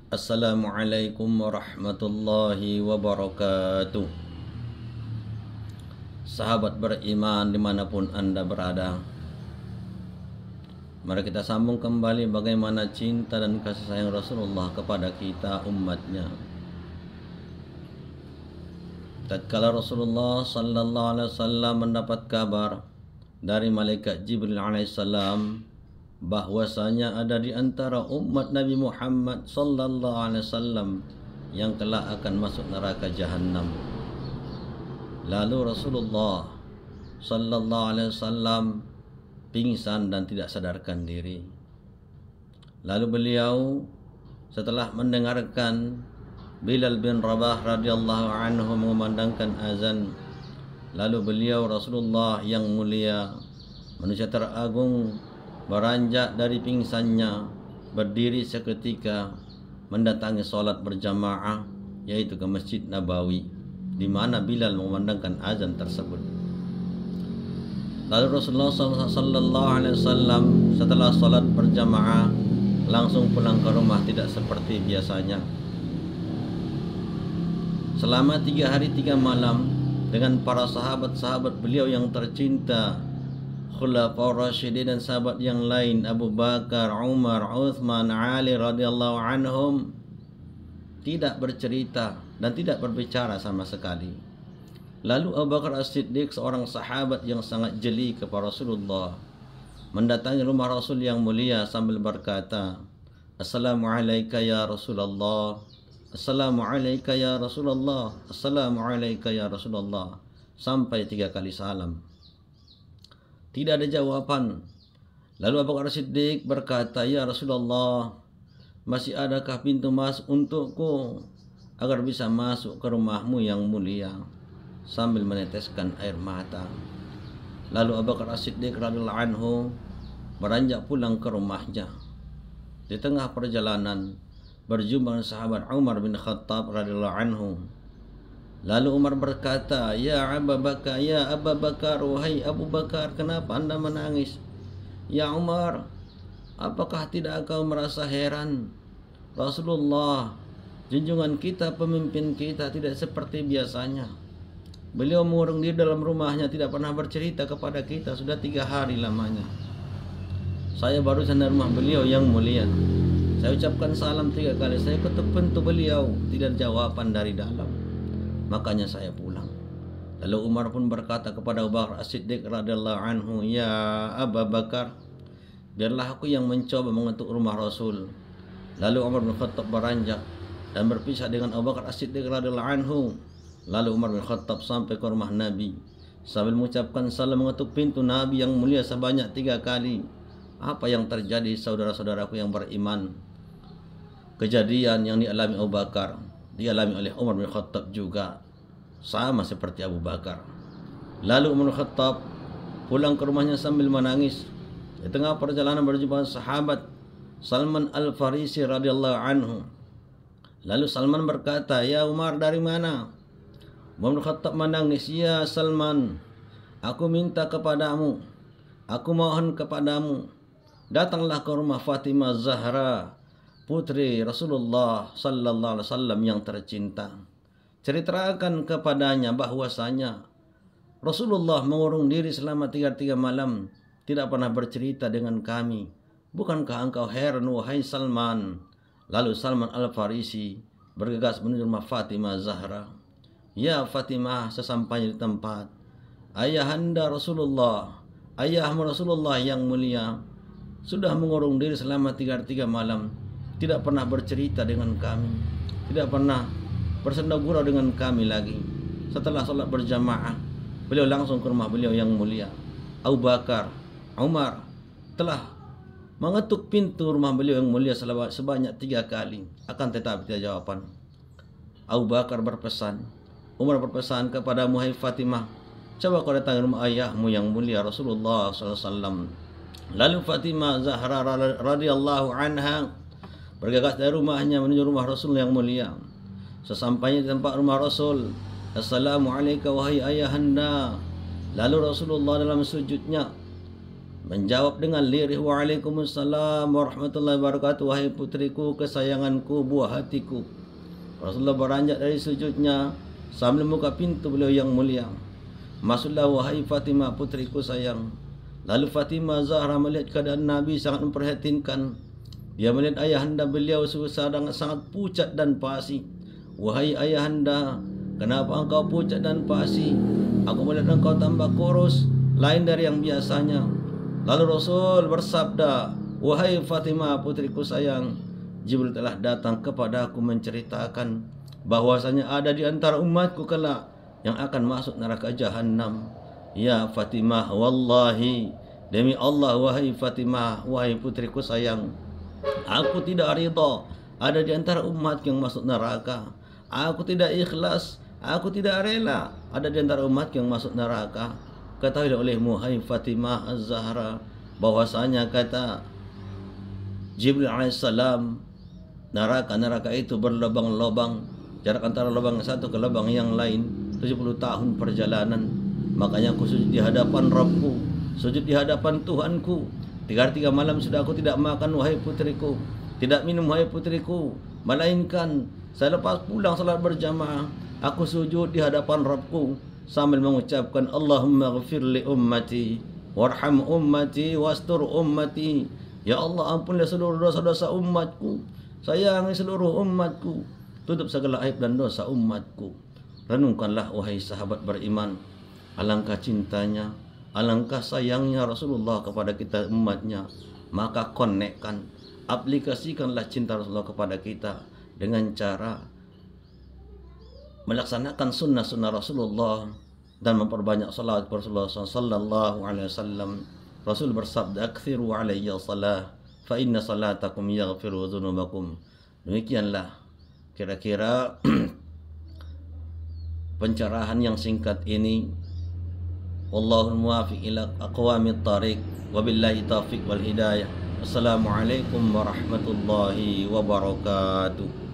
Assalamualaikum warahmatullahi wabarakatuh. Sahabat beriman dimanapun anda berada, mari kita sambung kembali bagaimana cinta dan kasih sayang Rasulullah kepada kita umatnya. Tatkala Rasulullah sallallahu alaihi wasallam mendapat kabar dari malaikat Jibril alaihissalam bahwasanya ada di antara umat Nabi Muhammad sallallahu alaihi wasallam yang kelak akan masuk neraka jahanam. Lalu Rasulullah sallallahu alaihi wasallam pingsan dan tidak sadarkan diri. Lalu beliau setelah mendengarkan Bilal bin Rabah radhiyallahu anhu mengumandangkan azan, lalu beliau Rasulullah yang mulia, manusia teragung, beranjak dari pingsannya, berdiri seketika, mendatangi solat berjamaah, yaitu ke Masjid Nabawi, di mana Bilal mengumandangkan azan tersebut. Lalu Rasulullah SAW setelah solat berjamaah langsung pulang ke rumah, tidak seperti biasanya. Selama 3 hari 3 malam dengan para sahabat-sahabat beliau yang tercinta, Khulafaur Rasyidin dan sahabat yang lain, Abu Bakar, Umar, Uthman, Ali radhiyallahu anhum, tidak bercerita dan tidak berbicara sama sekali. Lalu Abu Bakar As-Siddiq, seorang sahabat yang sangat jeli kepada Rasulullah, mendatangi rumah Rasul yang mulia sambil berkata, "Assalamualaikum ya Rasulullah, Assalamualaikum ya Rasulullah, Assalamualaikum ya Rasulullah," sampai 3 kali salam. Tidak ada jawaban. Lalu Abu Bakar Siddiq berkata, "Ya Rasulullah, masih adakah pintu masuk untukku agar bisa masuk ke rumahmu yang mulia?" sambil meneteskan air mata. Lalu Abu Bakar Siddiq radhiyallahu anhu beranjak pulang ke rumahnya. Di tengah perjalanan berjumpa dengan sahabat Umar bin Khattab radhiyallahu anhu. Lalu Umar berkata, "Ya Abu Bakar, ya Abu Bakar, wahai Abu Bakar, kenapa anda menangis?" "Ya Umar, apakah tidak kau merasa heran? Rasulullah, junjungan kita, pemimpin kita, tidak seperti biasanya. Beliau mengurung diri dalam rumahnya, tidak pernah bercerita kepada kita, sudah 3 hari lamanya. Saya barusan dari rumah beliau yang mulia. Saya ucapkan salam 3 kali, saya ketuk pintu beliau, tidak ada jawaban dari dalam. Makanya saya pulang." Lalu Umar pun berkata kepada Abu Bakar As-Siddiq radhiyallahu anhu, "Ya Abu Bakar, biarlah aku yang mencoba mengetuk rumah Rasul." Lalu Umar bin Khattab beranjak dan berpisah dengan Abu Bakar As-Siddiq radhiyallahu anhu. Lalu Umar bin Khattab sampai ke rumah Nabi sambil mengucapkan salam, mengetuk pintu Nabi yang mulia sebanyak 3 kali. Apa yang terjadi saudara-saudaraku yang beriman? Kejadian yang dialami Abu Bakar dialami oleh Umar bin Khattab juga, sama seperti Abu Bakar. Lalu Umar bin Khattab pulang ke rumahnya sambil menangis. Di tengah perjalanan berjumpa sahabat Salman Al-Farisi radhiyallahu anhu. Lalu Salman berkata, "Ya Umar, dari mana?" Umar bin Khattab menangis, "Ya Salman, aku minta kepadamu, aku mohon kepadamu, datanglah ke rumah Fatimah Zahra, putri Rasulullah sallallahu alaihi wasallam yang tercinta. Ceritakan kepadanya bahwasanya Rasulullah mengurung diri selama 3 malam, tidak pernah bercerita dengan kami. Bukankah engkau heran wahai Salman?" Lalu Salman Al-Farisi bergegas menuju rumah Fatimah Zahra. "Ya Fatimah, sesampainya di tempat, ayahanda Rasulullah, ayahmu Rasulullah yang mulia, sudah mengurung diri selama 3 malam, tidak pernah bercerita dengan kami, tidak pernah bersenda gurau dengan kami lagi. Setelah sholat berjamaah, beliau langsung ke rumah beliau yang mulia. Abu Bakar, Umar telah mengetuk pintu rumah beliau yang mulia sebanyak 3 kali, akan tetapi tidak jawaban. Abu Bakar berpesan, Umar berpesan kepada Hai Fatimah, coba kau datangi rumah ayahmu yang mulia Rasulullah SAW. Lalu Fatimah Zahra radhiyallahu anha bergegas dari rumahnya menuju rumah Rasul yang mulia. Sesampainya di tempat rumah Rasul, "Assalamualaikum wahai ayahanda." Lalu Rasulullah dalam sujudnya menjawab dengan lirih, waalaikumsalam warahmatullahi wabarakatuh, wahai putriku kesayanganku, buah hatiku. Rasulullah beranjak dari sujudnya sambil membuka pintu beliau yang mulia. Masuklah wahai Fatimah putriku sayang. Lalu Fatimah Zahra melihat keadaan Nabi sangat memperhatikan. Dia melihat ayahanda beliau sedang sangat pucat dan pasi. Wahai ayahanda, kenapa engkau pucat dan pasi? Aku melihat engkau tambah kurus, lain dari yang biasanya. Lalu Rasul bersabda, wahai Fatimah putriku sayang, Jibril telah datang kepada aku menceritakan bahwasanya ada di antara umatku kelak yang akan masuk neraka jahanam. Ya Fatimah, wallahi, demi Allah wahai Fatimah, wahai putriku sayang, aku tidak ridha ada di antara umat yang masuk neraka. Aku tidak ikhlas, aku tidak rela ada di antara umat yang masuk neraka. Ketahuilah olehmu hai Fatimah Az-Zahra bahwasanya kata Jibril alaihissalam, neraka itu berlubang-lubang, jarak antara lubang satu ke lubang yang lain 70 tahun perjalanan. Makanya aku sujud di hadapan Rabbku, sujud di hadapan Tuhanku. 3 malam sudah aku tidak makan wahai putriku, tidak minum wahai putriku, melainkan saya lepas pulang salat berjamaah, aku sujud di hadapan Rabbku sambil mengucapkan Allahumma ghafir li ummati warham ummati wastur ummati. Ya Allah, ampunilah seluruh dosa-dosa umatku, sayangi seluruh umatku, tutup segala aib dan dosa umatku. Renungkanlah wahai sahabat beriman, alangkah cintanya, alangkah sayangnya Rasulullah kepada kita umatnya. Maka konekkan, aplikasikanlah cinta Rasulullah kepada kita dengan cara melaksanakan sunnah-sunnah Rasulullah dan memperbanyak salawat kepada Rasulullah sallallahu alaihi wasallam. Rasul bersabda, "Aktsiru alayya salah, fa inna salatakum yaghfiru dzunubakum." Demikianlah kira-kira pencerahan yang singkat ini. Wallahul muwaffiq ila aqwamit thariq, wabillahi taufiq wal hidayah. Assalamualaikum warahmatullahi wabarakatuh.